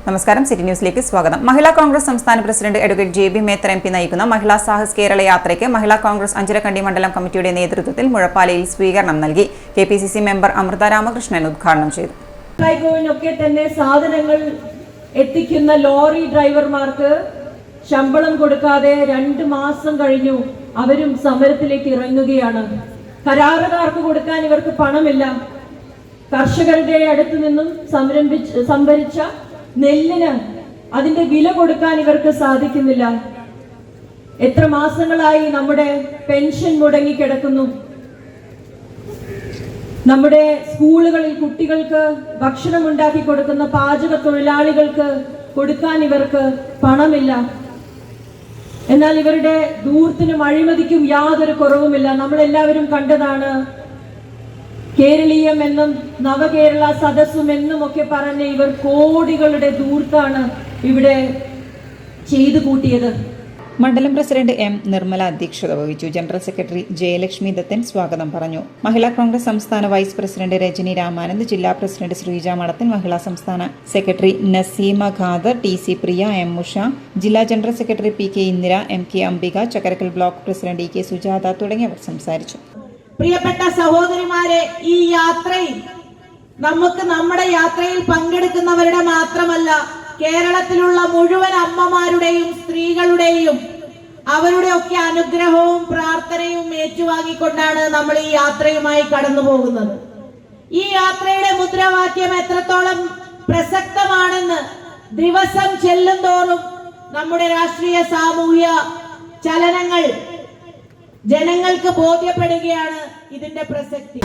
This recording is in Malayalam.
നമസ്കാരം, സിറ്റി ന്യൂസിലേക്ക് സ്വാഗതം. മഹിളാ കോൺഗ്രസ് സംസ്ഥാന president advocate JB Mather MP നയിക്കുന്ന മഹിളാ സാഹസ് കേരള യാത്രയ്ക്ക് മഹിളാ കോൺഗ്രസ് അഞ്ചരക്കണ്ടി മണ്ഡലം കമ്മിറ്റിയുടെ നേതൃത്വത്തിൽ മുഴപ്പാലയിൽ സ്വീകരണം നൽകി. KPCC മെമ്പർ അമൃത രാമകൃഷ്ണൻ ഉദ്ഘാടനം ചെയ്തു. തന്നെ സാധനങ്ങൾ എത്തിക്കുന്ന ലോറി ഡ്രൈവർമാർക്ക് ശമ്പളം കൊടുക്കാതെ 2 മാസം കഴിഞ്ഞു. അവരും സമരത്തിലേക്ക് ഇറങ്ങുകയാണ്. കരാറുകാർക്ക് കൊടുക്കാൻ ഇവർക്ക് പണമില്ല. കർഷകരുടെ അടുത്തു നിന്നും സംഭരിച്ച നെല്ലിന് അതിന്റെ വില കൊടുക്കാൻ ഇവർക്ക് സാധിക്കുന്നില്ല. എത്ര മാസങ്ങളായി നമ്മുടെ പെൻഷൻ മുടങ്ങിക്കിടക്കുന്നു. നമ്മുടെ സ്കൂളുകളിൽ കുട്ടികൾക്ക് ഭക്ഷണം ഉണ്ടാക്കി കൊടുക്കുന്ന പാചക തൊഴിലാളികൾക്ക് കൊടുക്കാൻ ഇവർക്ക് പണമില്ല. എന്നാൽ ഇവരുടെ ധൂർത്തിനും അഴിമതിക്കും യാതൊരു കുറവുമില്ല. നമ്മളെല്ലാവരും കണ്ടതാണ്. കേരളീയം എന്നും നവകേരള സദസ്സും എന്നും ഒക്കെ പറഞ്ഞ് ഇവർ കോടികളുടെ ധൂർത്താണ് ഇവിടെ ചെയ്തു കൂട്ടിയത്. മണ്ഡലം പ്രസിഡന്റ് M. നിർമ്മല അധ്യക്ഷത വഹിച്ചു. ജനറൽ സെക്രട്ടറി ജയലക്ഷ്മി ദത്തൻ സ്വാഗതം പറഞ്ഞു. മഹിളാ കോൺഗ്രസ് സംസ്ഥാന വൈസ് പ്രസിഡന്റ് രജനി രാമാനന്ദ്, ജില്ലാ പ്രസിഡന്റ് ശ്രീജ മടത്തിൽ, മഹിളാ സംസ്ഥാന സെക്രട്ടറി നസീമ ഖാദർ, TC പ്രിയ, M. ഉഷ, ജില്ലാ general secretary PK Indira, MK Ambika, Chakkarakkal block president EK Sujatha തുടങ്ങിയവർ സംസാരിച്ചു. പ്രിയപ്പെട്ട സഹോദരിമാരെ, ഈ യാത്രയിൽ നമുക്ക് നമ്മുടെ യാത്രയിൽ പങ്കെടുക്കുന്നവരുടെ മാത്രമല്ല, കേരളത്തിലുള്ള മുഴുവൻ അമ്മമാരുടെയും സ്ത്രീകളുടെയും അവരുടെ ഒക്കെ അനുഗ്രഹവും പ്രാർത്ഥനയും ഏറ്റുവാങ്ങിക്കൊണ്ടാണ് നമ്മൾ ഈ യാത്രയുമായി കടന്നു പോകുന്നത്. ഈ യാത്രയുടെ മുദ്രാവാക്യം എത്രത്തോളം പ്രസക്തമാണെന്ന് ദിവസം ചെല്ലുന്തോറും നമ്മുടെ രാഷ്ട്രീയ സാമൂഹ്യ ചലനങ്ങൾ ജനങ്ങൾക്ക് ബോധ്യപ്പെടുകയാണ് ഇതിന്റെ പ്രസക്തി.